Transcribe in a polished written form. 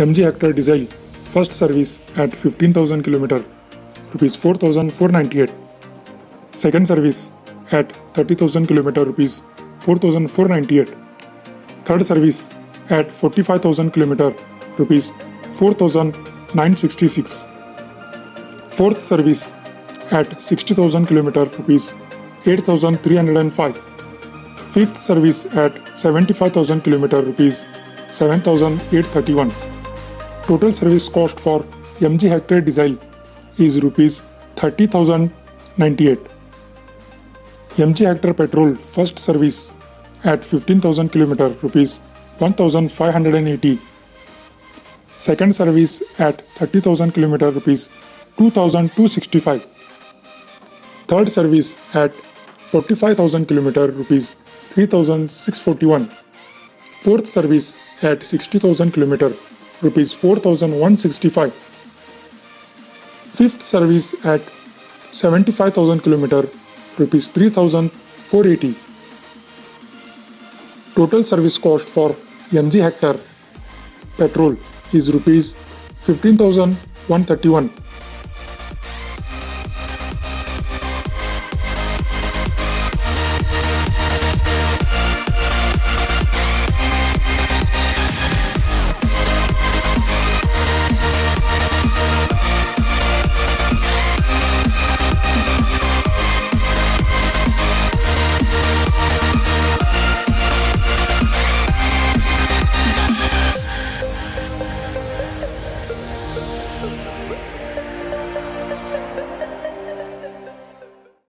MG Hector diesel first service at 15,000 km rupees 4,498. Second service at 30,000 km rupees 4,498. Third service at 45,000 km rupees 4,966. Fourth service at 60,000 km rupees 8,305. Fifth service at 75,000 km rupees 7,831. Total service cost for MG Hector diesel is rupees 30,098. MG Hector petrol first service at 15,000 km rupees 1,580. Second service at 30,000 km rupees 2,265. Third service at 45,000 km rupees 3,641. Fourth service at 60,000 km rupees 4,165. Fifth service at 75,000 km rupees 3,480. Total service cost for MG Hector petrol is rupees 15,131.